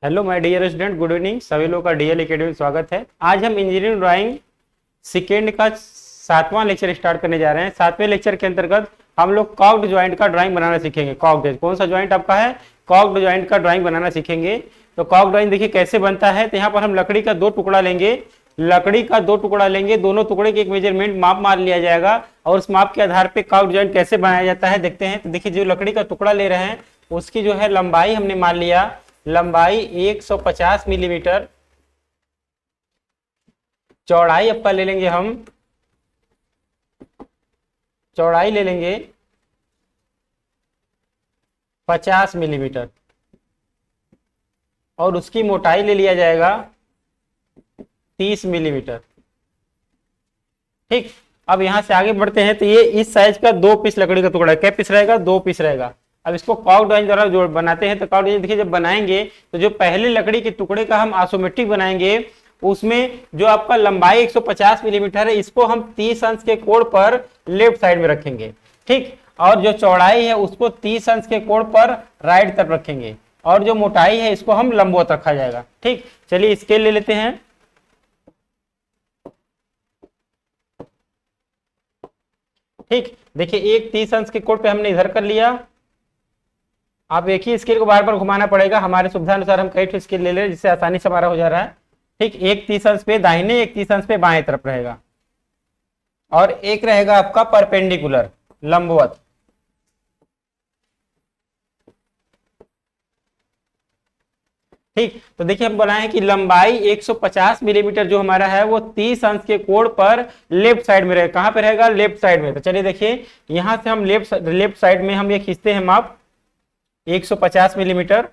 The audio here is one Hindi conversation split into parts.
Hello my dear student, good evening. सभी लोग का डीएल एकेडमी में स्वागत है। आज हम इंजीनियरिंग ड्राइंग सेकेंड का 7वां लेक्चर स्टार्ट करने जा रहे हैं। 7वें लेक्चर के अंतर्गत हम लोग कॉक्ड जॉइंट का ड्राइंग बनाना सीखेंगे। कॉक्ड कौन सा जॉइंट आपका है? कॉक्ड जॉइंट का ड्राइंग बनाना सीखेंगे। तो कॉक्ड जॉइंट देखिए कैसे बनता है। तो यहाँ पर हम लकड़ी का दो टुकड़ा लेंगे, दोनों टुकड़े के एक मेजरमेंट माप मार लिया जाएगा और उस माप के आधार पे कॉक्ड जॉइंट कैसे बनाया जाता है देखते हैं। तो देखिए जो लकड़ी का टुकड़ा ले रहे हैं उसकी जो है लंबाई हमने मान लिया, लंबाई 150 मिलीमीटर, चौड़ाई आपका ले लेंगे हम, चौड़ाई ले लेंगे 50 मिलीमीटर और उसकी मोटाई ले लिया जाएगा 30 मिलीमीटर। ठीक, अब यहां से आगे बढ़ते हैं। तो ये इस साइज का 2 पीस लकड़ी का टुकड़ा, क्या पीस रहेगा? 2 पीस रहेगा। अब इसको कॉक्ड जॉइंट द्वारा जो बनाते हैं तो कॉक्ड जॉइंट देखिए जब बनाएंगे तो जो पहले लकड़ी के टुकड़े का हम आइसोमेट्रिक बनाएंगे उसमें जो आपका लंबाई 150 मिलीमीटर है इसको हम 30 अंश के कोण पर लेफ्ट साइड में रखेंगे। ठीक, और जो चौड़ाई है उसको 30 अंश के कोण पर राइट तरफ रखेंगे और जो मोटाई है इसको हम लंबवत रखा जाएगा। ठीक, चलिए स्केल ले लेते हैं। ठीक, देखिए एक 30 अंश के कोण पे हमने इधर कर लिया। आप एक ही स्केल को बार बार घुमाना पड़ेगा, हमारे सुविधा अनुसार हम कई स्केल ले ले रहे हैं जिससे आसानी से हमारा हो जा रहा है। ठीक, एक 30 अंश पे दाहिने, एक 30 अंश पे बाएं तरफ रहेगा और एक रहेगा आपका परपेंडिकुलर, लंबवत। ठीक, तो देखिए हम बनाए कि लंबाई 150 मिलीमीटर जो हमारा है वो 30 अंश के कोण पर लेफ्ट साइड में रहेगा। कहां पे रहेगा? लेफ्ट साइड में। तो चलिए देखिए यहां से हम लेफ्ट साइड में हम ये खींचते हैं माप 150 मिलीमीटर।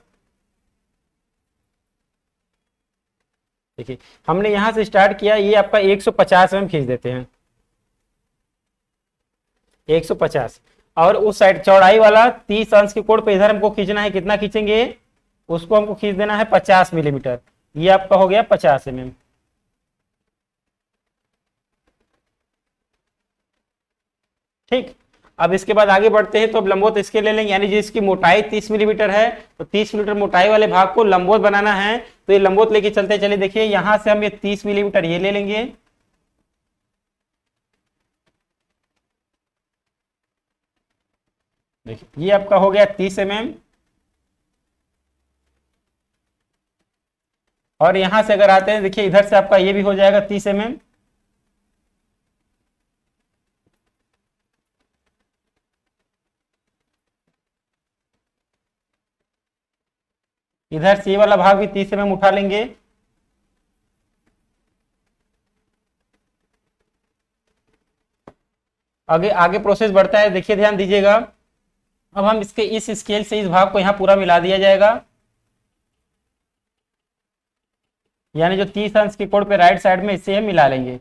देखिए हमने यहां से स्टार्ट किया, ये आपका 150 में खींच देते हैं 150 और उस साइड चौड़ाई वाला 30 अंश के कोण पे इधर हमको खींचना है। कितना खींचेंगे? उसको हमको खींच देना है 50 मिलीमीटर। ये आपका हो गया 50 mm। ठीक, अब इसके बाद आगे बढ़ते हैं तो अब लंबवत स्केल ले लेंगे, यानी जिसकी मोटाई 30 मिलीमीटर है तो 30 मिलीमीटर मोटाई वाले भाग को लंबवत बनाना है। तो ये लंबवत लेके चलते चलिए देखिए यहां से हम ये 30 मिलीमीटर ये ले लेंगे, देखिए ये आपका हो गया 30 mm। और यहां से अगर आते हैं देखिए इधर से आपका ये भी हो जाएगा 30 mm। इधर से ये वाला भाग भी 30 mm उठा लेंगे। आगे आगे प्रोसेस बढ़ता है, देखिए ध्यान दीजिएगा। अब हम इसके इस स्केल से इस भाग को यहां पूरा मिला दिया जाएगा, यानी जो 30 अंश के कोण पे राइट साइड में इससे हम मिला लेंगे।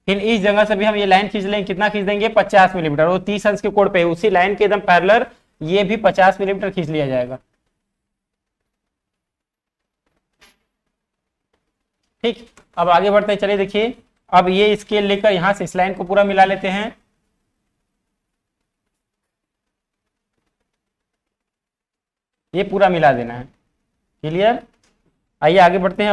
फिर इस जगह से भी हम ये लाइन खींच लेंगे, कितना खींच देंगे? 50 मिलीमीटर। वो 30 अंश के कोण पे उसी लाइन के एकदम पैरेलल ये भी 50 मिलीमीटर खींच लिया जाएगा। ठीक, अब आगे बढ़ते हैं, चलिए देखिए अब ये स्केल लेकर यहां से इस लाइन को पूरा मिला लेते हैं। ये पूरा मिला देना है। क्लियर? आइए आगे बढ़ते हैं।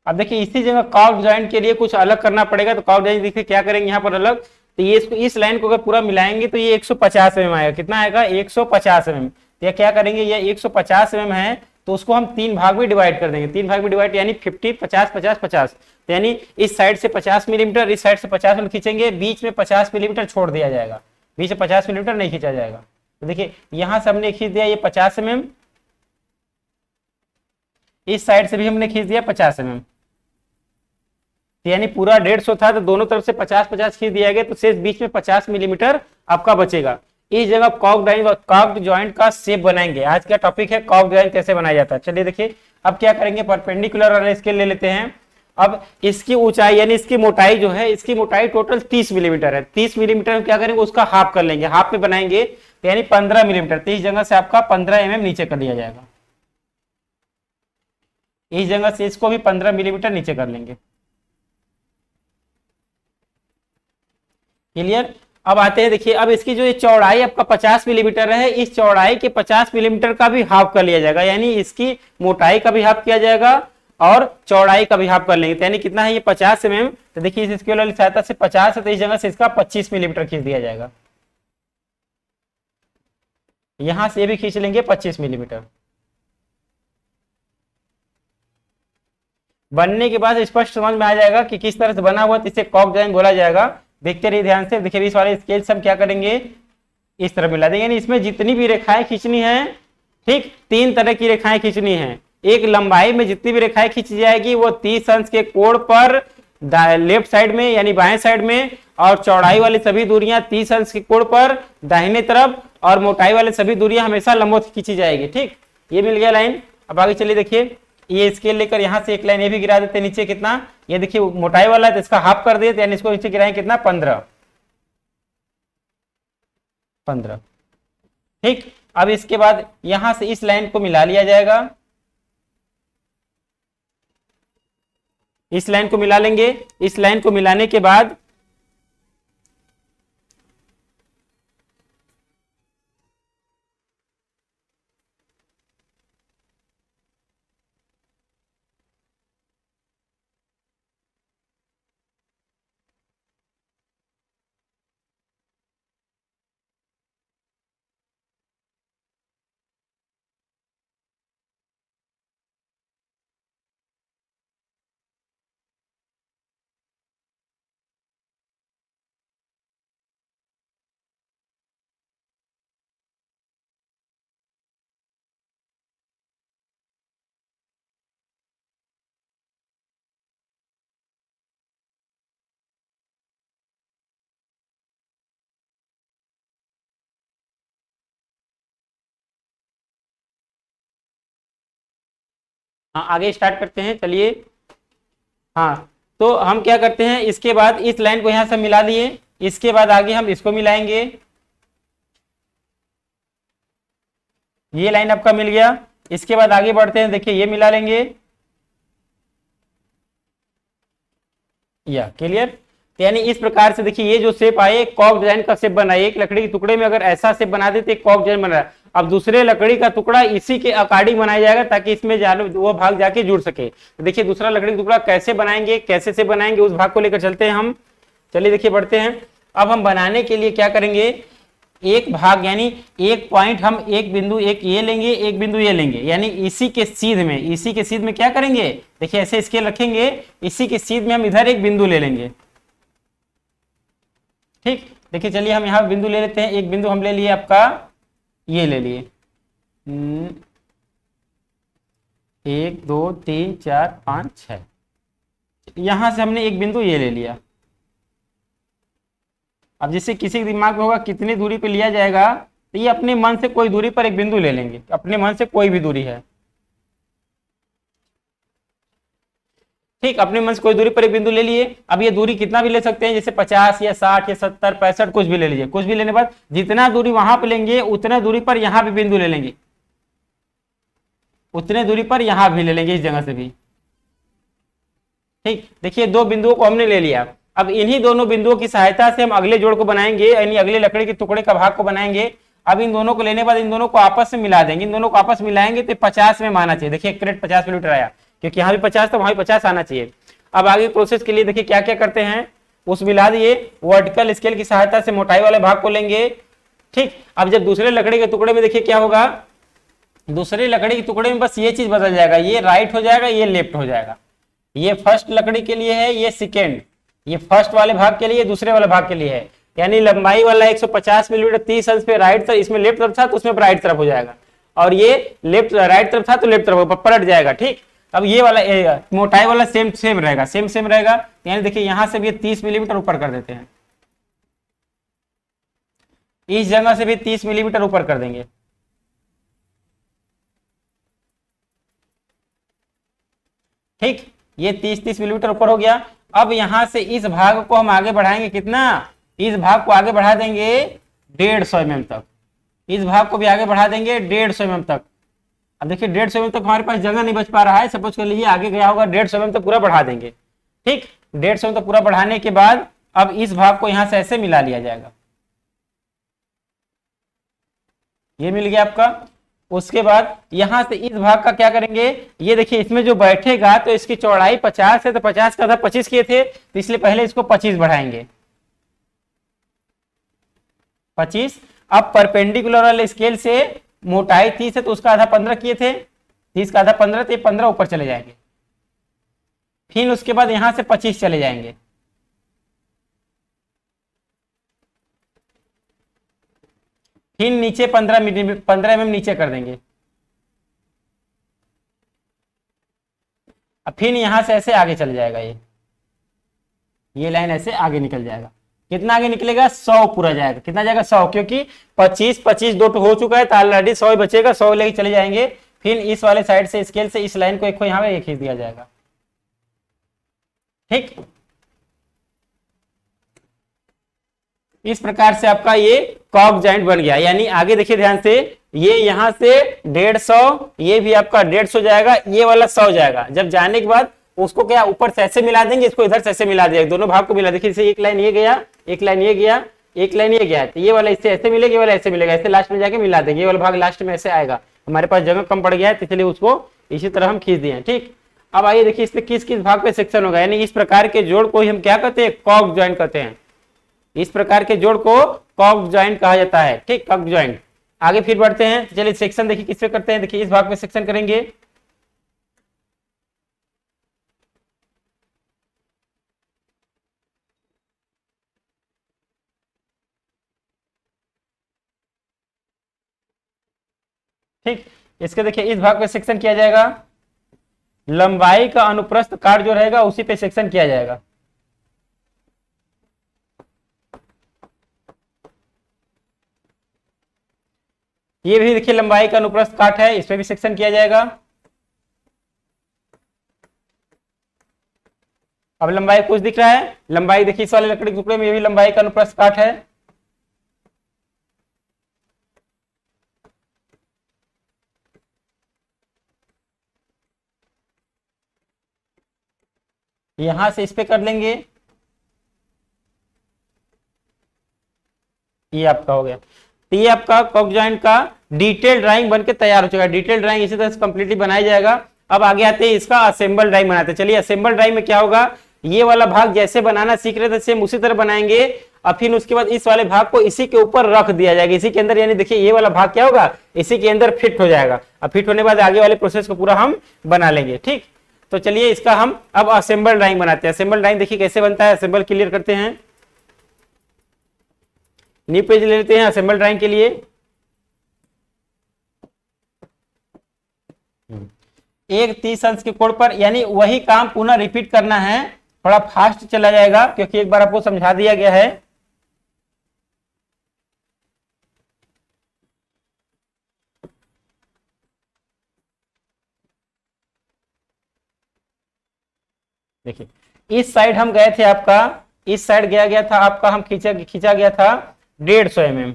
अब देखिए इसी जगह कॉक्ड जॉइंट के लिए कुछ अलग करना पड़ेगा। तो कॉक्ड जॉइंट देखिए क्या करेंगे यहाँ पर अलग। तो ये इसको इस लाइन को अगर पूरा मिलाएंगे तो ये 150 mm आएगा। कितना आएगा? 150 mm। तो ये क्या करेंगे, ये 150 mm है तो उसको हम 3 भाग में डिवाइड कर देंगे। 3 भाग में डिवाइड यानी 50, 50, 50, 50। तो यानी इस साइड से 50 मिलीमीटर, इस साइड से 50 मिलीमीटर खींचेंगे, बीच में 50 मिलीमीटर छोड़ दिया जाएगा, बीच में 50 मिलीमीटर नहीं खींचा जाएगा। तो देखिए यहां से हमने खींच दिया ये 50 mm, इस साइड से भी हमने खींच दिया 50 mm। यानी पूरा 150 था तो दोनों तरफ से 50-50 खींच दिया गया तो शेष बीच में 50 मिलीमीटर आपका बचेगा। इस जगह कॉक्ड जॉइंट का शेप बनाएंगे। आज का टॉपिक है कॉक्ड जॉइंट कैसे बनाया जाता है। चलिए देखिए अब क्या करेंगे, परपेंडिकुलर वाला स्केल ले लेते हैं। अब इसकी ऊंचाई यानी इसकी मोटाई जो है, इसकी मोटाई टोटल 30 मिलीमीटर है। 30 मिलीमीटर में क्या करेंगे, उसका हाफ कर लेंगे, हाफ में बनाएंगे तो यानी 15 मिलीमीटर। तो इस जगह से आपका 15 mm नीचे कर लिया जाएगा, इस जगह से इसको भी 15 मिलीमीटर नीचे कर लेंगे। क्लियर। अब आते हैं, देखिए अब इसकी जो ये चौड़ाई आपका 50 मिलीमीटर है, इस चौड़ाई के 50 मिलीमीटर का भी हाफ कर लिया जाएगा, यानी इसकी मोटाई का भी हाफ किया जाएगा और चौड़ाई का भी हाफ कर लेंगे। तो यानी कितना है ये 50 mm। तो देखिए इस स्केल वाली सहायता से 50 है तो इस जगह से इसका 25 मिलीमीटर खींच दिया जाएगा। यहां से ये भी खींच लेंगे 25 मिलीमीटर। बनने के बाद स्पष्ट समझ में आ जाएगा कि किस तरह से बना हुआ, तो इसे कॉक डिजाइन बोला जाएगा। देखते रहिए ध्यान से। देखिए इस वाले स्केल से हम क्या करेंगे, इस तरह मिला देंगे, यानी इसमें जितनी भी रेखाएं खींचनी है, ठीक 3 तरह की रेखाएं खींचनी है। एक लंबाई में जितनी भी रेखाएं खींची जाएगी वो 30 अंश के कोण पर लेफ्ट साइड में यानी बाएं साइड में, और चौड़ाई वाली सभी दूरियां 30 अंश के कोण पर दाहिने तरफ, और मोटाई वाली सभी दूरियां हमेशा लंबवत खींची जाएगी। ठीक, ये मिल गया लाइन। अब आगे चलिए, देखिए ये स्केल लेकर यहां से एक लाइन ये भी गिरा देते हैं नीचे। कितना, ये देखिए मोटाई वाला है तो इसका हाफ कर दिए, यानी इसको नीचे गिराएं कितना, 15। ठीक, अब इसके बाद यहां से इस लाइन को मिला लिया जाएगा, इस लाइन को मिला लेंगे। इस लाइन को मिलाने के बाद हाँ आगे स्टार्ट करते हैं, चलिए। हाँ तो हम क्या करते हैं, इसके बाद इस लाइन को यहां से मिला दिए, इसके बाद आगे हम इसको मिलाएंगे। ये लाइन आपका मिल गया। इसके बाद आगे बढ़ते हैं, देखिए ये मिला लेंगे, या क्लियर। यानी इस प्रकार से देखिए ये जो शेप आए, कॉक डिजाइन का शेप बनाए। एक लकड़ी के टुकड़े में अगर ऐसा शेप बना देते, कॉक डिजाइन बन रहा है। अब दूसरे लकड़ी का टुकड़ा इसी के अकॉर्डिंग बनाया जाएगा ताकि इसमें वो भाग जाके जुड़ सके। तो देखिए दूसरा लकड़ी का टुकड़ा कैसे बनाएंगे, कैसे से बनाएंगे, उस भाग को लेकर चलते हैं हम। चलिए देखिए बढ़ते हैं। अब हम बनाने के लिए क्या करेंगे, एक भाग यानी एक पॉइंट, हम एक बिंदु एक ये लेंगे, एक बिंदु ये लेंगे, यानी इसी के सीध में, इसी के सीध में क्या करेंगे, देखिए ऐसे स्केल रखेंगे, इसी के सीध में हम इधर एक बिंदु ले लेंगे। ठीक, देखिए चलिए हम यहां बिंदु ले लेते हैं। एक बिंदु हम ले लिए, आपका ये ले लिए, 1 2 3 4 5 6। यहां से हमने एक बिंदु ये ले लिया। अब जैसे किसी के दिमाग में होगा कितनी दूरी पे लिया जाएगा, तो ये अपने मन से कोई दूरी पर एक बिंदु ले लेंगे, अपने मन से कोई भी दूरी है। ठीक, अपने मन से कोई दूरी पर एक बिंदु ले लिए। अब ये दूरी कितना भी ले सकते हैं, जैसे 50 या 60 या 70 65 कुछ भी ले लीजिए। कुछ भी लेने बाद जितना दूरी वहां पे लेंगे उतना दूरी पर यहां भी बिंदु ले लेंगे, उतने दूरी पर यहां भी ले लेंगे, इस जगह से भी। ठीक, देखिए 2 बिंदुओं को हमने ले लिया। अब इन्हीं दोनों बिंदुओं की सहायता से हम अगले जोड़ को बनाएंगे, यानी अगले लकड़ी के टुकड़े का भाग को बनाएंगे। अब इन दोनों को लेने बाद इन दोनों को आपस में मिला देंगे। इन दोनों को आपस में मिलाएंगे तो 50 में आना चाहिए। देखिए करेक्ट 50 मिलीमीटर आया, क्योंकि यहाँ भी 50 था, वहां भी 50 आना चाहिए। अब आगे प्रोसेस के लिए देखिए क्या क्या करते हैं, उस मिला दिए। वर्टिकल स्केल की सहायता से मोटाई वाले भाग को लेंगे। ठीक, अब जब दूसरे लकड़ी के टुकड़े में देखिए क्या होगा, दूसरे लकड़ी के टुकड़े में बस ये चीज बदल जाएगा, ये राइट हो जाएगा, ये लेफ्ट हो जाएगा। ये फर्स्ट लकड़ी के लिए है, ये सेकेंड, ये फर्स्ट वाले भाग के लिए, दूसरे वाले भाग के लिए है। यानी लंबाई वाला 150 मिलीमीटर 30 अंश पे राइट तरफ, इसमें लेफ्ट तरफ था तो उसमें राइट तरफ हो जाएगा, और ये लेफ्ट राइट तरफ था तो लेफ्ट तरफ पलट जाएगा। ठीक, अब ये वाला मोटाई वाला सेम सेम रहेगा, सेम रहेगा। यानी देखिए यहां से भी 30 मिलीमीटर ऊपर कर देते हैं, इस जगह से भी 30 मिलीमीटर ऊपर कर देंगे। ठीक, ये 30 मिलीमीटर ऊपर हो गया। अब यहां से इस भाग को हम आगे बढ़ाएंगे, कितना, इस भाग को आगे बढ़ा देंगे 150 mm तक। इस भाग को भी आगे बढ़ा देंगे 150 mm तक। अब देखिए 150 mm तक हमारे पास जगह नहीं बच पा रहा है, सपोज कर लीजिए आगे गया होगा 150 mm तक पूरा बढ़ा देंगे। ठीक, 150 mm तक पूरा बढ़ाने के बाद अब इस भाग को यहां से ऐसे मिला लिया जाएगा, ये मिल गया आपका। उसके बाद यहां से इस भाग का क्या करेंगे, ये देखिए इसमें जो बैठेगा तो इसकी चौड़ाई 50 है, तो 50 का था 25 किए थे, तो इसलिए पहले इसको 25 बढ़ाएंगे, 25। अब परपेंडिकुलर वाले स्केल से मोटाई 30 है तो उसका आधा 15 किए थे, 30 का आधा 15, तो ये 15 ऊपर चले जाएंगे। फिर उसके बाद यहां से 25 चले जाएंगे, फिर नीचे 15 mm नीचे कर देंगे। अब फिर यहां से ऐसे आगे चल जाएगा, ये लाइन ऐसे आगे निकल जाएगा। कितना आगे निकलेगा, 100 पूरा जाएगा। कितना जाएगा, 100, क्योंकि 25 25 दो हो चुका है तो ऑलरेडी 100 ही बचेगा, 100 लेके चले जाएंगे। फिर इस वाले साइड से स्केल से इस लाइन को एक यहाँ पे खींच दिया जाएगा, ठीक। इस प्रकार से आपका ये कॉक जॉइंट बन गया। यानी आगे देखिए ध्यान से, ये यहां से 150, ये भी आपका 150 जाएगा, ये वाला 100 जाएगा। जब जाने के बाद उसको क्या ऊपर से ऐसे मिला देंगे, इसको इधर से ऐसे मिला दिया, दोनों भाग को मिला। देखिए इसे एक लाइन ये गया, एक लाइन ये गया, एक लाइन ये गया, तो ये वाला इससे ऐसे मिलेगा, ये वाला ऐसे मिलेगा, ऐसे लास्ट में जाके मिला देंगे। ये वाला भाग लास्ट में ऐसे आएगा। हमारे पास जगह कम पड़ गया है तो इसलिए उसको इसी तरह हम खींच दिए, ठीक। अब आइए देखिए इसमें किस किस भाग पे सेक्शन होगा। यानी इस प्रकार के जोड़ को ही हम क्या कहते हैं, कॉक जॉइंट कहते हैं। इस प्रकार के जोड़ को कॉक जॉइंट कहा जाता है, ठीक, कॉक जॉइंट। आगे फिर बढ़ते हैं, चलिए सेक्शन देखिए किस पे करते हैं। देखिए इस भाग में सेक्शन करेंगे, ठीक। इसके देखिए इस भाग पे सेक्शन किया जाएगा, लंबाई का अनुप्रस्थ काट जो रहेगा उसी पे सेक्शन किया जाएगा। ये भी देखिए लंबाई का अनुप्रस्थ काट है, इस पे भी सेक्शन किया जाएगा। अब लंबाई कुछ दिख रहा है, लंबाई देखिए इस वाले लकड़ी के टुकड़े में ये भी लंबाई का अनुप्रस्थ काट है। यहां से इस पे कर लेंगे, ये आपका हो गया। तो ये आपका कॉक जॉइंट का डिटेल ड्राइंग बनके तैयार हो चुका है। डिटेल ड्राइंग इसी तरह से कंप्लीटली बनाया जाएगा। अब आगे आते हैं इसका असेंबल ड्राइंग बनाते हैं। चलिए असेंबल ड्राइंग में क्या होगा, ये वाला भाग जैसे बनाना सीख रहे थे सेम उसी तरह बनाएंगे। और फिर उसके बाद इस वाले भाग को इसी के ऊपर रख दिया जाएगा, इसी के अंदर। यानी देखिए ये वाला भाग क्या होगा, इसी के अंदर फिट हो जाएगा। अब फिट होने के बाद आगे वाले प्रोसेस को पूरा हम बना लेंगे, ठीक। तो चलिए इसका हम अब असेंबल ड्राइंग बनाते हैं। असेंबल ड्राइंग देखिए कैसे बनता है, असेंबल क्लियर करते हैं। न्यू पेज ले लेते हैं असेंबल ड्राइंग के लिए। एक 30 अंश के कोण पर, यानी वही काम पुनः रिपीट करना है। थोड़ा फास्ट चला जाएगा क्योंकि एक बार आपको समझा दिया गया है। देखिए इस साइड हम गए थे, आपका इस साइड गया था आपका, हम खींचा गया था 150 mm।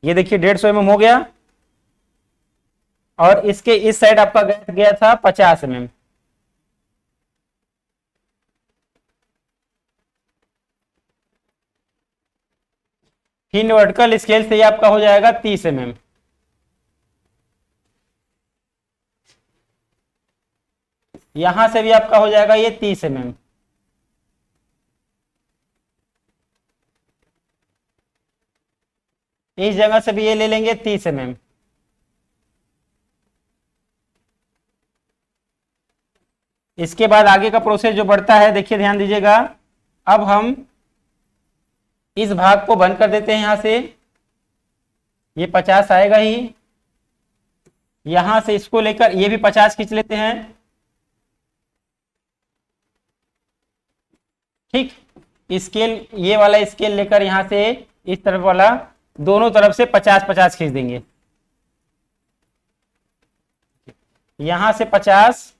ये देखिए 150 mm हो गया। और इसके इस साइड आपका गया था 50 mm। फिर वर्टिकल स्केल से ये आपका हो जाएगा 30 mm। यहां से भी आपका हो जाएगा ये 30 mm। इस जगह से भी ये ले लेंगे 30 mm। इसके बाद आगे का प्रोसेस जो बढ़ता है, देखिए ध्यान दीजिएगा। अब हम इस भाग को बंद कर देते हैं, यहां से ये 50 आएगा ही। यहां से इसको लेकर ये भी 50 खींच लेते हैं, ठीक। स्केल ये वाला स्केल लेकर यहां से इस तरफ वाला दोनों तरफ से 50-50 खींच देंगे। यहां से 50,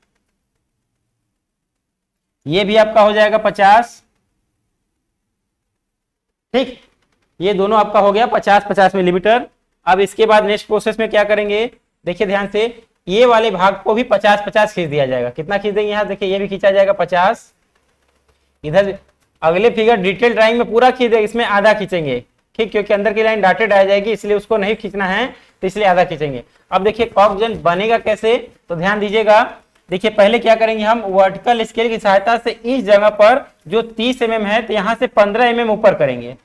ये भी आपका हो जाएगा 50, ठीक। ये दोनों आपका हो गया 50-50 मिलीमीटर। अब इसके बाद नेक्स्ट प्रोसेस में क्या करेंगे, देखिए ध्यान से, ये वाले भाग को भी 50-50 खींच दिया जाएगा। कितना खींच देंगे, यहाँ देखिए ये भी खींचा जाएगा 50, इधर अगले फिगर डिटेल ड्राइंग में पूरा खींच देंगे, इसमें आधा खींचेंगे, ठीक, क्योंकि अंदर की लाइन डॉटेड आ जाएगी, इसलिए उसको नहीं खींचना है, तो इसलिए आधा खींचेंगे। अब देखिए कॉक जॉइंट बनेगा कैसे, तो ध्यान दीजिएगा। देखिए पहले क्या करेंगे, हम वर्टिकल स्केल की सहायता से इस जगह पर जो 30 mm है, तो यहां से 15 mm ऊपर करेंगे।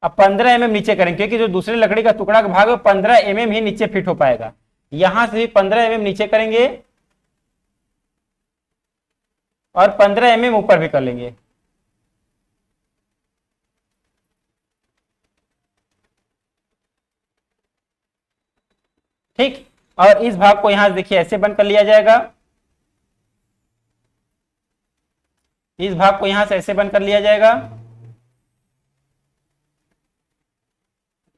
अब 15 mm नीचे करेंगे, क्योंकि जो दूसरे लकड़ी का टुकड़ा का भाग है 15 mm ही नीचे फिट हो पाएगा। यहां से भी 15 mm नीचे करेंगे और 15 mm ऊपर भी कर लेंगे। ठीक, और इस भाग को यहां देखिए ऐसे बंद कर लिया जाएगा, इस भाग को यहां से ऐसे बंद कर लिया जाएगा।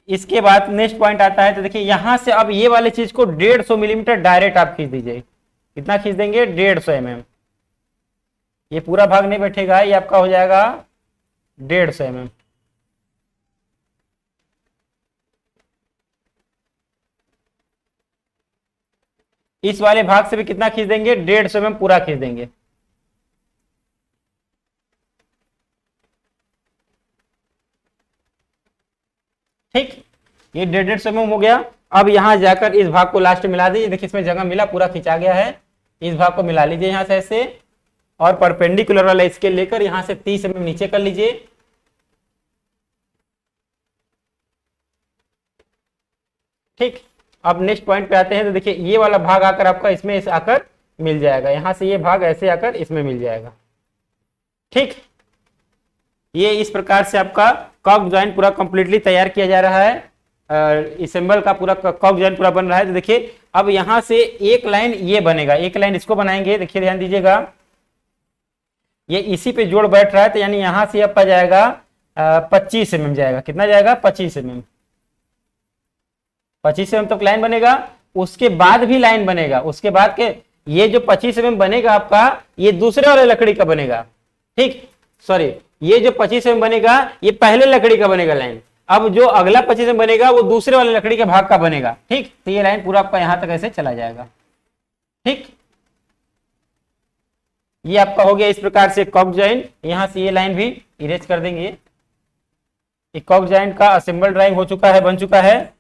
इसके बाद नेक्स्ट पॉइंट आता है, तो देखिए यहां से अब ये वाली चीज को 150 मिलीमीटर डायरेक्ट आप खींच दीजिए। कितना खींच देंगे, 150 mm। ये पूरा भाग नहीं बैठेगा, ये आपका हो जाएगा 150 mm। इस वाले भाग से भी कितना खींच देंगे, 150 mm पूरा खींच देंगे। ठीक, ये 150 mm हो गया। अब यहां जाकर इस भाग को लास्ट मिला दीजिए, देखिए इसमें जगह मिला, पूरा खींचा गया है। इस भाग को मिला लीजिए यहां से ऐसे, और परपेंडिकुलर वाला स्केल लेकर यहां से 30 mm नीचे कर लीजिए। ठीक, अब नेक्स्ट पॉइंट पे आते हैं, तो देखिए ये वाला भाग आकर आपका इसमें आकर मिल जाएगा, यहां से ये भाग ऐसे आकर इसमें मिल जाएगा। ठीक, ये इस प्रकार से आपका कॉक जॉइंट पूरा कंप्लीटली तैयार किया जा रहा है, असेंबल का पूरा कॉक जॉइंट पूरा बन रहा है। तो देखिए अब यहां से एक लाइन ये बनेगा, एक लाइन इसको बनाएंगे। देखिए ध्यान दीजिएगा, ये इसी पे जोड़ बैठ रहा है, तो यानी यहां से आपका जाएगा 25 mm जाएगा। कितना जाएगा, 25 mm। 25 mm तक लाइन बनेगा, उसके बाद भी लाइन बनेगा, उसके बाद के ये जो 25 mm बनेगा आपका, ये दूसरे वाले लकड़ी का बनेगा। ठीक, सॉरी, ये जो 25 mm बनेगा ये पहले लकड़ी का बनेगा लाइन। अब जो अगला 25 mm बनेगा वो दूसरे वाले लकड़ी के भाग का बनेगा। ठीक, तो ये लाइन पूरा आपका यहां तक ऐसे चला जाएगा। ठीक, ये आपका हो गया इस प्रकार से कॉक जॉइंट। यहां से ये लाइन भी इरेज कर देंगे। ये कॉक जॉइंट का असेंबल ड्राइंग हो चुका है, बन चुका है।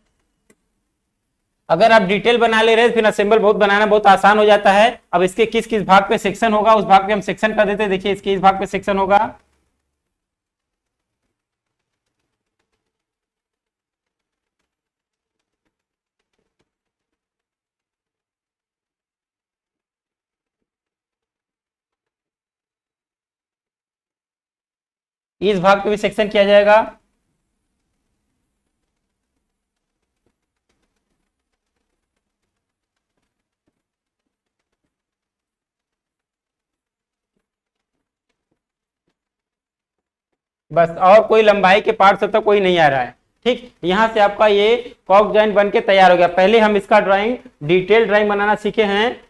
अगर आप डिटेल बना ले रहे हैं फिर असेंबल बहुत बनाना बहुत आसान हो जाता है। अब इसके किस किस भाग पे सेक्शन होगा उस भाग पे हम सेक्शन कर देते हैं। देखिए इसके इस भाग पे सेक्शन होगा, इस भाग पे भी सेक्शन किया जाएगा। बस, और कोई लंबाई के पार्ट सब तक कोई नहीं आ रहा है। ठीक, यहां से आपका ये कॉक जॉइंट बन के तैयार हो गया। पहले हम इसका ड्राइंग डिटेल ड्राइंग बनाना सीखे हैं,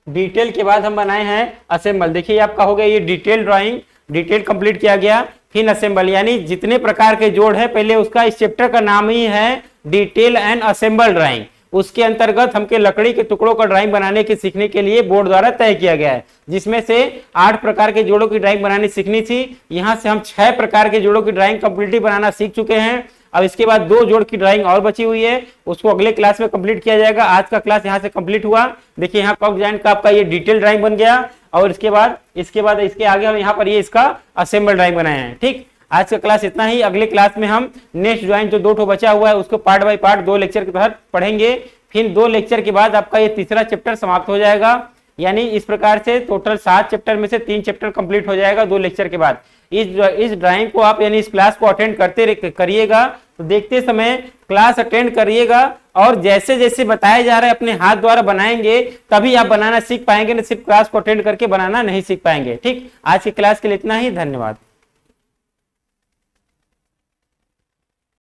डिटेल के बाद हम बनाए हैं असेंबल। देखिए आपका हो गया ये डिटेल ड्राइंग, डिटेल कंप्लीट किया गया, फिर असेंबल, यानी जितने प्रकार के जोड़ है पहले उसका इस चैप्टर का नाम ही है डिटेल एंड असेंबल ड्राइंग। उसके अंतर्गत हमके लकड़ी के टुकड़ों का ड्राइंग बनाने की सीखने के लिए बोर्ड द्वारा तय किया गया है, जिसमें से 8 प्रकार के जोड़ों की ड्राइंग बनानी सीखनी थी। यहां से हम 6 प्रकार के जोड़ों की ड्राइंग कंप्लीटली बनाना सीख चुके हैं। अब इसके बाद 2 जोड़ की ड्राइंग और बची हुई है, उसको अगले क्लास में कंप्लीट किया जाएगा। आज का क्लास यहाँ से कंप्लीट हुआ। देखिए यहाँ कॉक जॉइंट का आपका ये डिटेल ड्राइंग बन गया, और इसके बाद इसके आगे हम यहाँ पर ये इसका असेंबल ड्राइंग बनाए हैं। ठीक, आज का क्लास इतना ही। अगले क्लास में हम नेक्स्ट जॉइंट जो 2 ठो बचा हुआ है उसको पार्ट बाय पार्ट 2 लेक्चर के तहत पढ़ेंगे। फिर 2 लेक्चर के बाद आपका ये तीसरा चैप्टर समाप्त हो जाएगा। यानी इस प्रकार से टोटल 7 चैप्टर में से 3 चैप्टर कंप्लीट हो जाएगा 2 लेक्चर के बाद। इस ड्राइंग को आप यानी इस क्लास को अटेंड करते करिएगा, तो देखते समय क्लास अटेंड करिएगा, और जैसे जैसे बताया जा रहा है अपने हाथ द्वारा बनाएंगे, तभी आप बनाना सीख पाएंगे, न सिर्फ क्लास को अटेंड करके बनाना नहीं सीख पाएंगे। ठीक, आज की क्लास के लिए इतना ही, धन्यवाद।